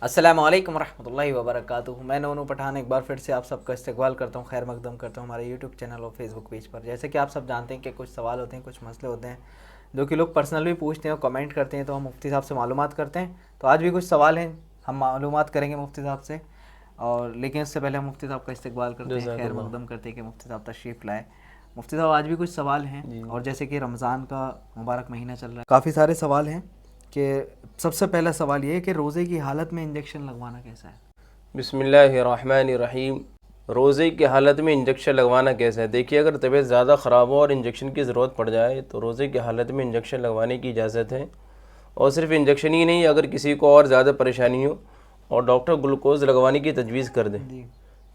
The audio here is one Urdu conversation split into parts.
السلام علیکم ورحمۃ اللہ وبرکاتہ. میں نونو پٹھان ایک بار پھر سے آپ سب کا استقبال کرتا ہوں، خیر مقدم کرتا ہوں ہمارے یوٹیوب چینل اور فیس بک پیج پر. جیسے کہ آپ سب جانتے ہیں کہ کچھ سوال ہوتے ہیں، کچھ مسئلے ہوتے ہیں جو کہ لوگ پرسنل بھی پوچھتے ہیں اور کمنٹ کرتے ہیں، تو ہم مفتی صاحب سے معلومات کرتے ہیں. تو آج بھی کچھ سوال ہیں، ہم معلومات کریں گے مفتی صاحب سے. اور لیکن اس سے پہلے ہم مفتی صاحب کا استقبال کرتے ہیں، خیر مقدم کرتے ہیں کہ مفتی صاحب تشریف لائے. مفتی صاحب آج بھی کچھ سوال ہیں، اور جیسے کہ رمضان کا مبارک مہینہ چل رہا ہے، کافی سارے سوال ہیں. کہ سب سے پہلا سوال یہ ہے کہ روزے کی حالت میں انجیکشن لگوانا کیسا ہے؟ بسم اللہ الرحمن الرحیم. روزے کی حالت میں انجیکشن لگوانا کیسا ہے؟ دیکھیے، اگر طبیعت زیادہ خراب ہو اور انجیکشن کی ضرورت پڑ جائے تو روزے کی حالت میں انجیکشن لگوانے کی اجازت ہے. اور صرف انجیکشن ہی نہیں، اگر کسی کو اور زیادہ پریشانی ہو اور ڈاکٹر گلوکوز لگوانے کی تجویز کر دے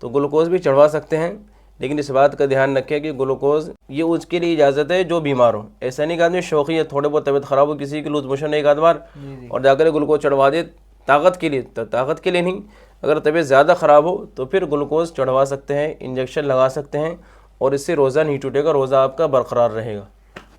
تو گلوکوز بھی چڑھوا سکتے ہیں. لیکن اس بات کا دھیان رکھیں کہ گلوکوز یہ اس کے لیے اجازت ہے جو بیمار ہو. ایسا نہیں کہ آدمی شوقی ہے، تھوڑے بہت طبیعت خراب ہو، کسی کی لوز موشن ایک آدھ بار اور جا کر گلوکوز چڑھوا دے طاقت کے لیے، تو طاقت کے لیے نہیں. اگر طبیعت زیادہ خراب ہو تو پھر گلوکوز چڑھوا سکتے ہیں، انجیکشن لگا سکتے ہیں، اور اس سے روزہ نہیں ٹوٹے گا، روزہ آپ کا برقرار رہے گا،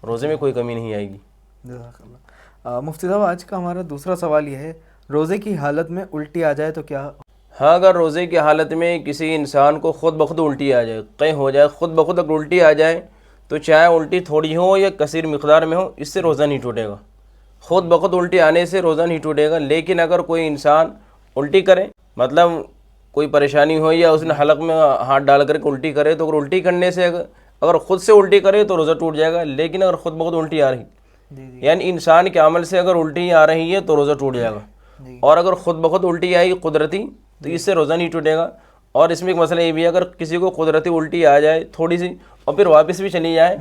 روزے میں کوئی کمی نہیں آئے گی. جزاک اللہ. مفتی صاحب آج کا ہمارا دوسرا سوال یہ ہے، روزے کی حالت میں الٹی آ جائے تو کیا؟ ہاں، اگر روزے کی حالت میں کسی انسان کو خود بخود الٹی آ جائے، قے ہو جائے، خود بخود اگر الٹی آ جائے تو چاہے الٹی تھوڑی ہو یا کثیر مقدار میں ہو، اس سے روزہ نہیں ٹوٹے گا. خود بخود الٹی آنے سے روزہ نہیں ٹوٹے گا. لیکن اگر کوئی انسان الٹی کرے، مطلب کوئی پریشانی ہو یا اس نے حلق میں ہاتھ ڈال کر کے الٹی کرے، تو اگر الٹی کرنے سے اگر خود سے الٹی کرے تو روزہ ٹوٹ جائے گا. لیکن اگر خود بخود الٹی آ رہی، یعنی انسان کے عمل سے اگر الٹی آ رہی ہے تو روزہ ٹوٹ جائے گا. اور اگر خود بخود الٹی آئی قدرتی تو اس سے روزہ نہیں ٹوٹے گا. اور اس میں ایک مسئلہ یہ بھی ہے، اگر کسی کو قدرتی الٹی آ جائے تھوڑی سی اور پھر واپس بھی چلی جائے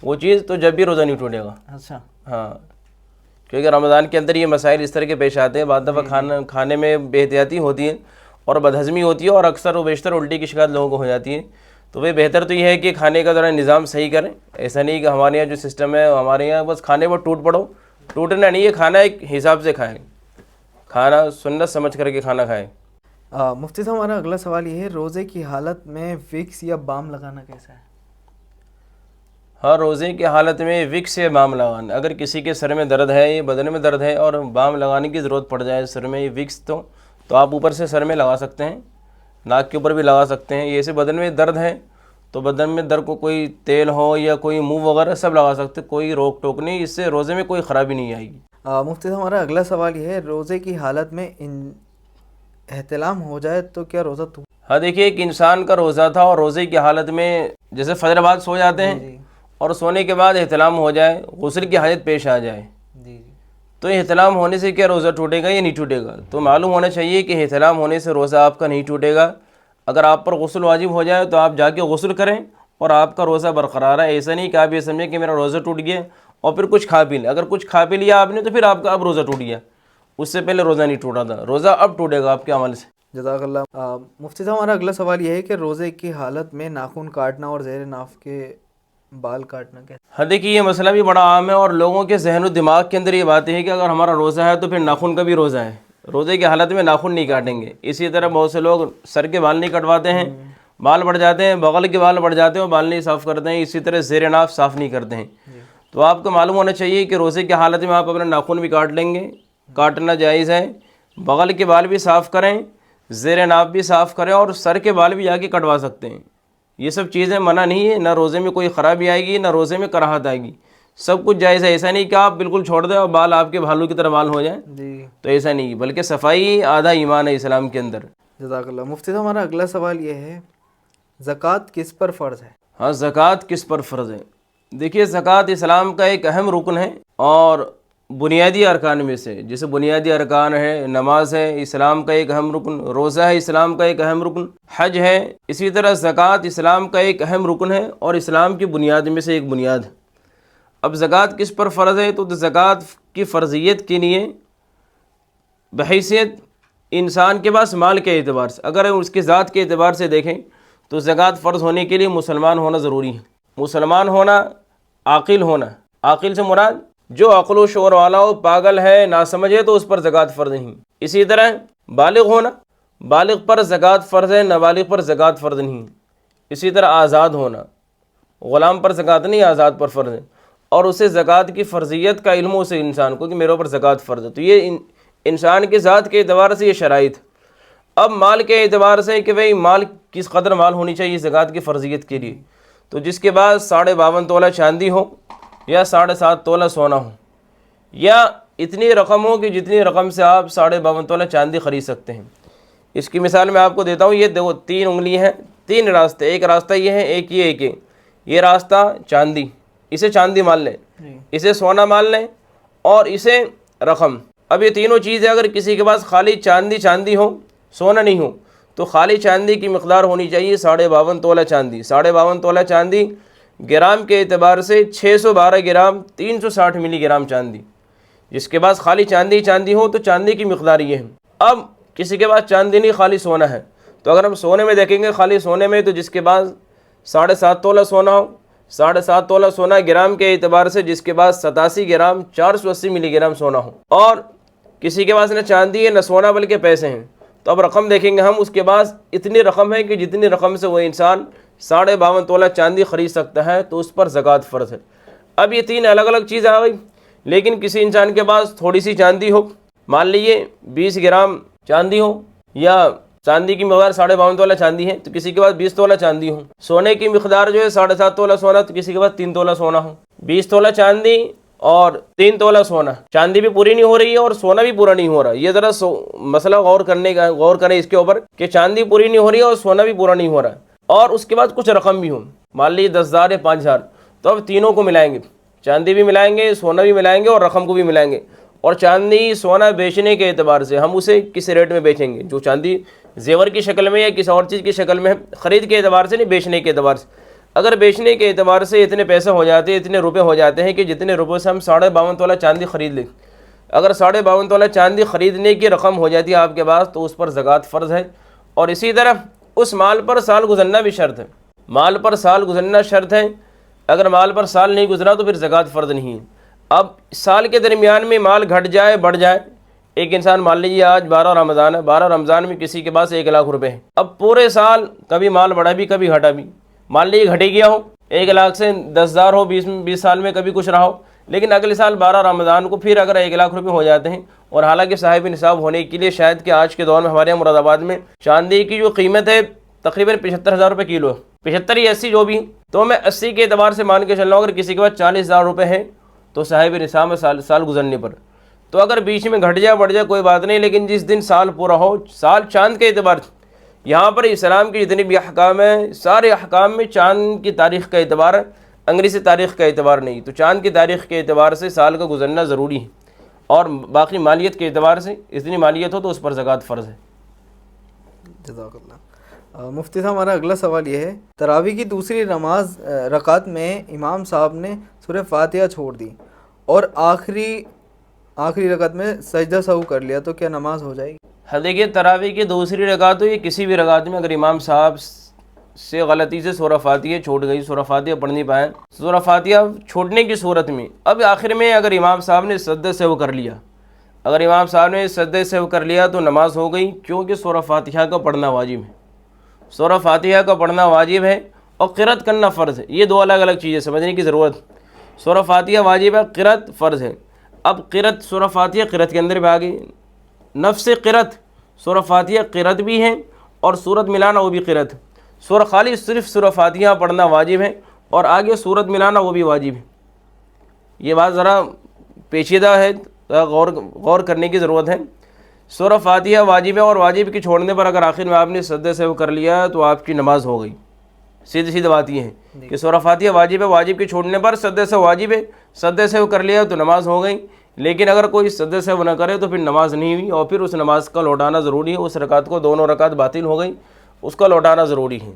وہ چیز، تو جب بھی روزہ نہیں ٹوٹے گا. اچھا. ہاں، کیونکہ رمضان کے اندر یہ مسائل اس طرح کے پیش آتے ہیں. بعض دفعہ کھانے میں بے احتیاطی ہوتی ہے اور بدہضمی ہوتی ہے، اور اکثر و بیشتر الٹی کی شکایت لوگوں کو ہو جاتی ہے. تو وہ بہتر تو یہ ہے کہ کھانے کا ذرا نظام صحیح کریں. ایسا نہیں کہ ہمارے یہاں جو سسٹم ہے، ہمارے یہاں بس کھانے پر ٹوٹ پڑو. ٹوٹنا نہیں ہے، کھانا ایک حساب سے کھائیں، کھانا سنت سمجھ کر کے کھانا کھائیں. مفتی صاحب ہمارا اگلا سوال یہ ہے، روزے کی حالت میں وکس یا بام لگانا کیسا ہے؟ ہاں، روزے کی حالت میں وکس یا بام لگانا، اگر کسی کے سر میں درد ہے یا بدن میں درد ہے اور بام لگانے کی ضرورت پڑ جائے سر میں، وکس تو آپ اوپر سے سر میں لگا سکتے ہیں، ناک کے اوپر بھی لگا سکتے ہیں. ایسے بدن میں درد ہے تو بدن میں درد کو کوئی تیل ہو یا کوئی منہ وغیرہ سب لگا سکتے، کوئی روک ٹوک نہیں، اس سے روزے میں کوئی خرابی نہیں آئے گی. مفتی صاحب ہمارا اگلا سوال یہ ہے، روزے کی حالت میں احتلام ہو جائے تو کیا روزہ ہاں، دیکھیے، ایک انسان کا روزہ تھا اور روزے کی حالت میں جیسے فجر بعد سو جاتے ہیں اور سونے کے بعد احتلام ہو جائے، غسل کی حاجت پیش آ جائے، تو احتلام ہونے سے کیا روزہ ٹوٹے گا یا نہیں ٹوٹے گا؟ تو معلوم ہونا چاہیے کہ احتلام ہونے سے روزہ آپ کا نہیں ٹوٹے گا. اگر آپ پر غسل واجب ہو جائے تو آپ جا کے غسل کریں اور آپ کا روزہ برقرار ہے. ایسا نہیں کہ آپ یہ سمجھیں کہ میرا روزہ ٹوٹ گیا اور پھر کچھ کھا پی لیں. اگر کچھ کھا پی لیا آپ نے تو پھر آپ کا اب روزہ ٹوٹ گیا، اس سے پہلے روزہ نہیں ٹوٹا تھا. روزہ اب ٹوٹے گا آپ کے عمل سے. جزاک اللہ. مفتی صاحب ہمارا اگلا سوال یہ ہے کہ روزے کی حالت میں ناخن کاٹنا اور زیر ناف کے بال کاٹنا کیسے؟ ہاں، دیکھیے، یہ مسئلہ بھی بڑا عام ہے اور لوگوں کے ذہن و دماغ کے اندر یہ بات ہے کہ اگر ہمارا روزہ ہے تو پھر ناخن کا بھی روزہ ہے، روزے کی حالت میں ناخن نہیں کاٹیں گے. اسی طرح بہت سے لوگ سر کے بال نہیں کٹواتے ہیں، بال بڑھ جاتے ہیں، بغل کے بال بڑھ جاتے ہیں اور بال نہیں صاف کرتے ہیں. اسی طرح زیر ناف صاف نہیں کرتے ہیں. تو آپ کو معلوم ہونا چاہیے کہ روزے کی حالت میں آپ اپنا ناخن بھی کاٹ لیں گے، کاٹنا جائز ہے. بغل کے بال بھی صاف کریں، زیر ناف بھی صاف کریں، اور سر کے بال بھی جا کے کٹوا سکتے ہیں. یہ سب چیزیں منع نہیں ہے، نہ روزے میں کوئی خرابی آئے گی نہ روزے میں کراہت آئے گی، سب کچھ جائز ہے. ایسا نہیں کہ آپ بالکل چھوڑ دیں اور بال آپ کے بھالوں کی طرح بال ہو جائیں، تو ایسا نہیں، بلکہ صفائی آدھا ایمان ہے اسلام کے اندر. جزاک اللہ. مفتی صاحب ہمارا اگلا سوال یہ ہے، زکوٰۃ کس پر فرض ہے؟ ہاں، زکوٰۃ کس پر فرض ہے؟ دیکھیے، زکوٰۃ اسلام کا ایک اہم رکن ہے اور بنیادی ارکان میں سے، جیسے بنیادی ارکان ہے، نماز ہے اسلام کا ایک اہم رکن، روزہ ہے اسلام کا ایک اہم رکن، حج ہے. اسی طرح زکوٰۃ اسلام کا ایک اہم رکن ہے اور اسلام کی بنیاد میں سے ایک بنیاد ہے. اب زکوٰۃ کس پر فرض ہے؟ تو زکوٰۃ کی فرضیت کے لیے بحیثیت انسان کے پاس مال کے اعتبار سے، اگر اس کی ذات کے اعتبار سے دیکھیں تو زکوٰۃ فرض ہونے کے لیے مسلمان ہونا ضروری ہے. مسلمان ہونا، عاقل ہونا. عاقل سے مراد جو عقل و شعور والا ہو، پاگل ہے، ناسمجھ ہے تو اس پر زکوٰۃ فرض نہیں. اسی طرح بالغ ہونا، بالغ پر زکوٰۃ فرض ہے، نابالغ پر زکوٰۃ فرض نہیں. اسی طرح آزاد ہونا، غلام پر زکوٰۃ نہیں، آزاد پر فرض ہے، اور اسے زکوٰۃ کی فرضیت کا علم ہو اسے انسان کو کہ میرے اوپر زکوٰۃ فرض ہے. تو یہ انسان کی ذات کے اعتبار سے یہ شرائط. اب مال کے اعتبار سے کہ بھئی مال کس قدر مال ہونی چاہیے زکوٰۃ کی فرضیت کے لیے، تو جس کے بعد 52.5 تولہ چاندی ہو یا 7.5 تولہ سونا ہو، یا اتنی رقم ہو کہ جتنی رقم سے آپ 52.5 تولہ چاندی خرید سکتے ہیں. اس کی مثال میں آپ کو دیتا ہوں. یہ دیکھو 3 انگلی ہیں، 3 راستے. ایک راستہ یہ ہے، ایک یہ راستہ چاندی، اسے چاندی مان لیں، اسے سونا مان لیں، اور اسے رقم. اب یہ تینوں چیزیں اگر کسی کے پاس خالی چاندی ہو، سونا نہیں ہو، تو خالی چاندی کی مقدار ہونی چاہیے 52.5 تولہ چاندی. 52.5 تولہ چاندی گرام کے اعتبار سے 612 گرام 360 ملی گرام چاندی. جس کے پاس خالی چاندی ہو تو چاندی کی مقدار یہ ہے. اب کسی کے پاس چاندی نہیں، خالی سونا ہے، تو اگر ہم سونے میں دیکھیں گے، خالی سونے میں، تو جس کے پاس 7.5 تولہ سونا ہو، 7.5 تولہ سونا گرام کے اعتبار سے جس کے پاس 87 گرام 480 ملی گرام سونا ہو، اور کسی کے پاس نہ چاندی ہے نہ سونا بلکہ پیسے ہیں، تو اب رقم دیکھیں گے ہم، اس کے پاس اتنی رقم ہے کہ جتنی رقم سے وہ انسان 52.5 تولہ چاندی خرید سکتا ہے، تو اس پر زکوٰۃ فرض ہے. اب یہ 3 الگ الگ چیزیں آ گئی. لیکن کسی انسان کے پاس تھوڑی سی چاندی ہو، مان لیجیے 20 گرام چاندی ہو، یا چاندی کی مقدار 52.5 تولہ چاندی ہے تو کسی کے پاس 20 تولہ چاندی ہو. سونے کی مقدار جو ہے 7.5 تولہ سونا، تو کسی کے پاس 3 تولہ سونا ہو. 20 تولہ چاندی اور 3 تولہ سونا، چاندی بھی پوری نہیں ہو رہی ہے اور سونا بھی پورا نہیں ہو رہا. یہ ذرا مسئلہ غور کریں اس کے اوپر کہ چاندی پوری نہیں ہو رہی ہے اور سونا بھی پورا نہیں ہو رہا ہے، اور اس کے بعد کچھ رقم بھی ہو، مان لیجیے 10,000 یا 5,000. تو اب تینوں کو ملائیں گے، چاندی بھی ملائیں گے، سونا بھی ملائیں گے، اور رقم کو بھی ملائیں گے. اور چاندی سونا بیچنے کے اعتبار سے ہم اسے کس ریٹ میں بیچیں گے؟ جو چاندی زیور کی شکل میں یا کسی اور چیز کی شکل میں، خرید کے اعتبار سے نہیں، بیچنے کے اعتبار سے. اگر بیچنے کے اعتبار سے اتنے پیسے ہو جاتے ہیں، اتنے روپے ہو جاتے ہیں کہ جتنے روپے سے ہم 52.5 تولہ چاندی خرید لیں، اگر 52.5 تولہ چاندی خریدنے کی رقم ہو جاتی ہے آپ کے پاس، تو اس پر زکوٰۃ فرض ہے. اور اسی طرح اس مال پر سال گزرنا بھی شرط ہے. مال پر سال گزرنا شرط ہے. اگر مال پر سال نہیں گزرا تو پھر زکوٰۃ فرض نہیں ہے. اب سال کے درمیان میں مال گھٹ جائے بڑھ جائے، ایک انسان مان لیجیے آج 12 رمضان ہے، 12 رمضان میں کسی کے پاس 1 لاکھ روپے ہے. اب پورے سال کبھی مال بڑھا بھی کبھی گھٹا بھی، مان لیجیے گھٹے گیا ہو، 1 لاکھ سے 10,000 ہو، 20 سال میں کبھی کچھ رہا ہو، لیکن اگلے سال 12 رمضان کو پھر اگر 1 لاکھ روپے ہو جاتے ہیں. اور حالانکہ صاحب نصاب ہونے کے لیے شاید کہ آج کے دور میں ہمارے مراد آباد میں چاندی کی جو قیمت ہے تقریباً 75,000 روپے کلو ہے، 75 یا 80 جو بھی، تو میں 80 کے اعتبار سے مان کے چل رہا ہوں. اگر کسی کے پاس 40,000 روپے ہیں تو صاحب نصاب میں سال گزرنے پر، تو اگر بیچ میں گھٹ جائے بڑھ جائے کوئی بات نہیں، لیکن جس دن سال پورا ہو، سال چاند کے اعتبار سے، یہاں پر اسلام کے جتنے بھی احکام ہیں سارے احکام میں چاند کی تاریخ کا اعتبار ہے، انگریزی تاریخ کا اعتبار نہیں. تو چاند کی تاریخ کے اعتبار سے سال کا گزرنا ضروری ہے، اور باقی مالیت کے اعتبار سے اتنی مالیت ہو تو اس پر زکوٰۃ فرض ہے. جزاک اللہ. مفتی صاحب ہمارا اگلا سوال یہ ہے، تراویح کی دوسری رکعت میں امام صاحب نے سورہ فاتحہ چھوڑ دی اور آخری رکعت میں سجدہ سہو کر لیا، تو کیا نماز ہو جائے گی؟ دیکھیے تراویح کی دوسری رکعت ہو یا کسی بھی رکعت میں اگر امام صاحب سے غلطی سے سورہ فاتحہ چھوٹ گئی، سورہ فاتحہ پڑھ نہیں پائے، سورہ فاتحہ چھوٹنے کی صورت میں اب آخر میں اگر امام صاحب نے سجدہ سہو کر لیا، اگر امام صاحب نے سجدہ سہو کر لیا تو نماز ہو گئی، کیونکہ سورہ فاتحہ کا پڑھنا واجب ہے. سورہ فاتحہ کا پڑھنا واجب ہے اور قرأت کرنا فرض ہے. یہ 2 الگ الگ چیزیں سمجھنے کی ضرورت. سورہ فاتحہ واجب ہے، قرأت فرض ہے. اب قرأت سورہ فاتحہ قرأت کے اندر بھی آ گئی، نفس قرأت سورہ فاتحہ قرأت بھی ہے اور سورت ملانا وہ بھی قرأت. خالی صرف سورہ فاتحہ پڑھنا واجب ہے اور آگے سورت ملانا وہ بھی واجب ہے. یہ بات ذرا پیچیدہ ہے، غور کرنے کی ضرورت ہے. سورہ فاتحہ واجب ہے اور واجب کی چھوڑنے پر اگر آخر میں آپ نے سجدہ سہو کر لیا تو آپ کی نماز ہو گئی. سیدھی بات یہ ہے کہ سورہ فاتحہ واجب ہے، واجب کی چھوڑنے پر سجدہ سہو واجب ہے، سجدہ سہو کر لیا تو نماز ہو گئی. لیکن اگر کوئی سجدہ سہو نہ کرے تو پھر نماز نہیں ہوئی اور پھر اس نماز کا لوٹانا ضروری ہے. اس رکعت کو، دونوں رکعت باطل ہو گئی، اس کا لوٹانا ضروری ہے.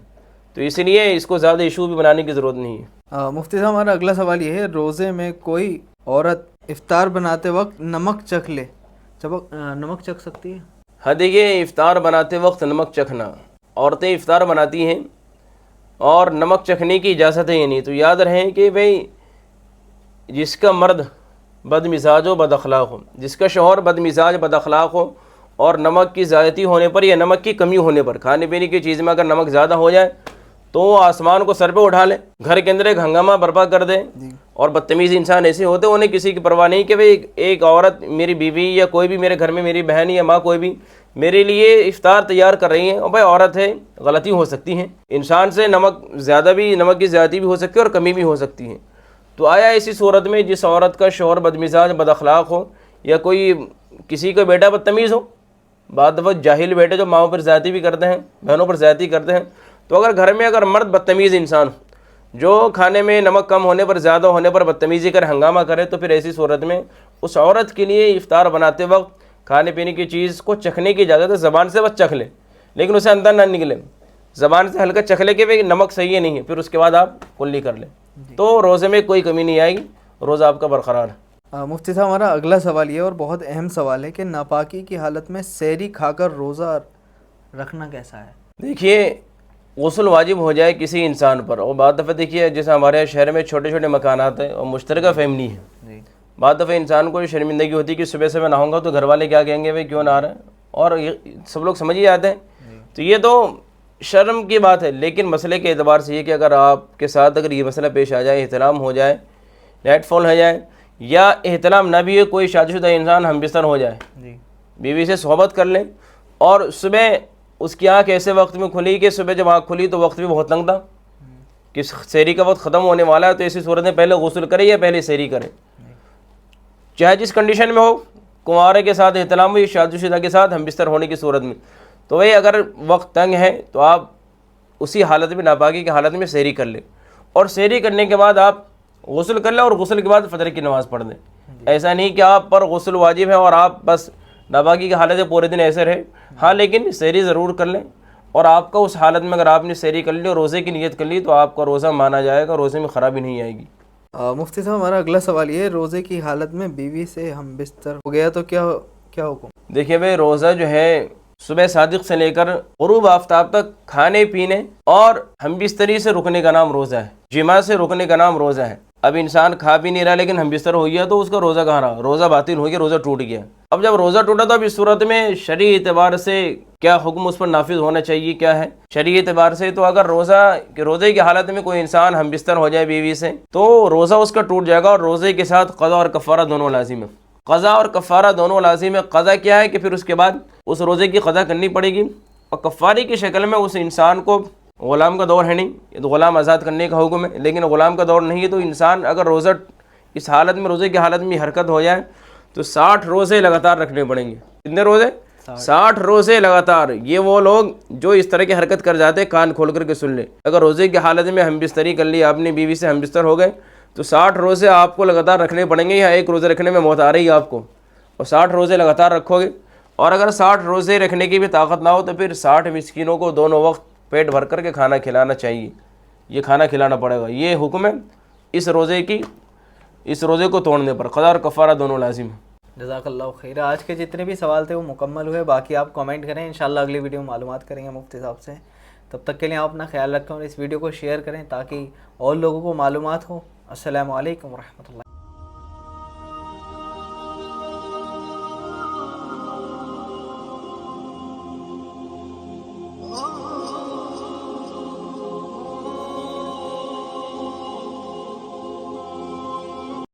تو اس لیے اس کو زیادہ ایشو بھی بنانے کی ضرورت نہیں ہے. مفتی صاحب ہمارا اگلا سوال یہ ہے، روزے میں کوئی عورت افطار بناتے وقت نمک چکھ سکتی ہے؟ ہاں دیکھیے، افطار بناتے وقت نمک چکھنا، عورتیں افطار بناتی ہیں اور نمک چکھنے کی اجازت ہے یا نہیں، تو یاد رہیں کہ بھئی جس کا مرد بد مزاج و بد اخلاق ہو، جس کا شوہر بد مزاج بد اخلاق ہو اور نمک کی زیادتی ہونے پر یا نمک کی کمی ہونے پر، کھانے پینے کی چیز میں اگر نمک زیادہ ہو جائے تو وہ آسمان کو سر پہ اٹھا لے, گھر کے اندر ایک ہنگامہ برپا کر دے. اور بدتمیز انسان ایسے ہوتے ہیں انہیں کسی کی پرواہ نہیں کہ بھئی ایک عورت میری بیوی یا کوئی بھی میرے گھر میں میری بہن یا ماں کوئی بھی میرے لیے افطار تیار کر رہی ہیں. اور بھائی عورت ہے, غلطی ہو سکتی ہیں, انسان سے نمک کی زیادتی بھی ہو سکتی ہے اور کمی بھی ہو سکتی ہے. تو آیا ایسی صورت میں جس عورت کا شوہر بدمزاج بد اخلاق ہو یا کوئی کسی کا بیٹا بدتمیز ہو, بعض دفعہ جاہل بیٹے جو ماؤں پر زیادتی بھی کرتے ہیں, بہنوں پر زیادتی کرتے ہیں, تو اگر گھر میں اگر مرد بدتمیز انسان جو کھانے میں نمک کم ہونے پر زیادہ ہونے پر بدتمیزی کر ہنگامہ کرے, تو پھر ایسی صورت میں اس عورت کے لیے افطار بناتے وقت کھانے پینے کی چیز کو چکھنے کی اجازت ہے. زبان سے بس چکھ لے لیکن اسے اندر نہ نکلے, زبان سے ہلکا چکھ لے کہ بھئی نمک صحیح ہے نہیں ہے, پھر اس کے بعد آپ کلی کر لیں تو روزے میں کوئی کمی نہیں آئے گی, روزہ آپ کا برقرار ہے. مفتی صاحب ہمارا اگلا سوال یہ اور بہت اہم سوال ہے کہ ناپاکی کی حالت میں سحری کھا کر روزہ رکھنا کیسا ہے؟ دیکھیے غسل واجب ہو جائے کسی انسان پر, اور بعض دفعہ دیکھیے جیسے ہمارے شہر میں چھوٹے چھوٹے مکانات ہیں اور مشترکہ فیملی ہے, بعض دفعہ انسان کو شرمندگی ہوتی ہے کہ صبح سے میں نہاؤں گا تو گھر والے کیا کہیں گے بھائی کیوں نہ آ رہے ہیں, اور سب لوگ سمجھ ہی جاتے ہیں. تو یہ تو شرم کی بات ہے, لیکن مسئلے کے اعتبار سے یہ کہ اگر آپ کے ساتھ اگر یہ مسئلہ پیش آ جائے, احتلام ہو جائے, نائٹ فال ہو جائے, یا احتلام نہ بھی ہو, کوئی شادی شدہ انسان ہم بستر ہو جائے, بیوی سے صحبت کر لیں, اور صبح اس کی آنکھ ایسے وقت میں کھلی کہ صبح جب آنکھ کھلی تو وقت بھی بہت تنگ تھا کہ سحری کا وقت ختم ہونے والا ہے, تو ایسی صورت میں پہلے غسل کرے یا پہلے سحری کرے, چاہے جس کنڈیشن میں ہو, کنوارے کے ساتھ احتلام ہو یا شادی شدہ کے ساتھ ہم بستر ہونے کی صورت میں. تو بھائی اگر وقت تنگ ہے تو آپ اسی حالت میں ناپاکی کی حالت میں سحری کر لیں, اور سحری کرنے کے بعد آپ غسل کر لیں اور غسل کے بعد فجر کی نماز پڑھ دیں. ایسا نہیں کہ آپ پر غسل واجب ہے اور آپ بس ناپاکی کی حالت میں پورے دن ایسے رہے. ہاں لیکن سحری ضرور کر لیں, اور آپ کا اس حالت میں اگر آپ نے سحری کر لی اور روزے کی نیت کر لی تو آپ کا روزہ مانا جائے گا, روزے میں خرابی نہیں آئے گی. مفتی صاحب ہمارا اگلا سوال یہ ہے, روزے کی حالت میں بیوی سے ہم بستر ہو گیا تو کیا حکم؟ دیکھیے بھائی روزہ جو ہے صبح صادق سے لے کر غروب آفتاب تک کھانے پینے اور ہم بستری سے رکنے کا نام روزہ ہے, جماع سے رکنے کا نام روزہ ہے. اب انسان کھا بھی نہیں رہا لیکن ہم بستر ہو گیا تو اس کا روزہ کہاں رہا, روزہ باطل ہو گیا, روزہ ٹوٹ گیا. اب جب روزہ ٹوٹا تو اب اس صورت میں شرعی اعتبار سے کیا حکم اس پر نافذ ہونا چاہیے, کیا ہے شرعی اعتبار سے؟ تو اگر روزے کی حالت میں کوئی انسان ہم بستر ہو جائے بیوی سے تو روزہ اس کا ٹوٹ جائے گا, اور روزے کے ساتھ قضا اور کفارہ دونوں لازم ہے. قضا اور کفارہ دونوں لازم ہے. قضا کیا ہے کہ پھر اس کے بعد اس روزے کی قضا کرنی پڑے گی, اور کفاری کی شکل میں اس انسان کو, غلام کا دور ہے نہیں, یہ تو غلام آزاد کرنے کا حکم ہے, لیکن غلام کا دور نہیں ہے, تو انسان اگر روزہ اس حالت میں روزے کی حالت میں حرکت ہو جائے تو 60 روزے لگاتار رکھنے پڑیں گے. کتنے روزے؟ 60 روزے لگاتار. یہ وہ لوگ جو اس طرح کی حرکت کر جاتے ہیں کان کھول کر کے سن لیں, اگر روزے کی حالت میں ہم بستری کر لی, آپ نے بیوی سے ہم بستر ہو گئے تو 60 روزے آپ کو لگاتار رکھنے پڑیں گے, یا ایک روزے رکھنے میں موت آ رہی ہے آپ کو, اور 60 روزے لگاتار رکھو گے. اور اگر 60 روزے رکھنے کی بھی طاقت نہ ہو تو پھر 60 مسکینوں کو دونوں وقت پیٹ بھر کر کے کھانا کھلانا چاہیے, یہ کھانا کھلانا پڑے گا. یہ حکم ہے اس روزے کو توڑنے پر, قضا اور کفارہ دونوں لازم ہے. جزاک اللہ خیر. آج کے جتنے بھی سوال تھے وہ مکمل ہوئے, باقی آپ کامنٹ کریں, انشاءاللہ اگلی ویڈیو میں معلومات کریں گے مفتی صاحب سے. تب تک کے لیے آپ اپنا خیال رکھیں اور اس ویڈیو کو شیئر کریں تاکہ اور لوگوں کو معلومات ہو. السلام علیکم ورحمۃ اللہ.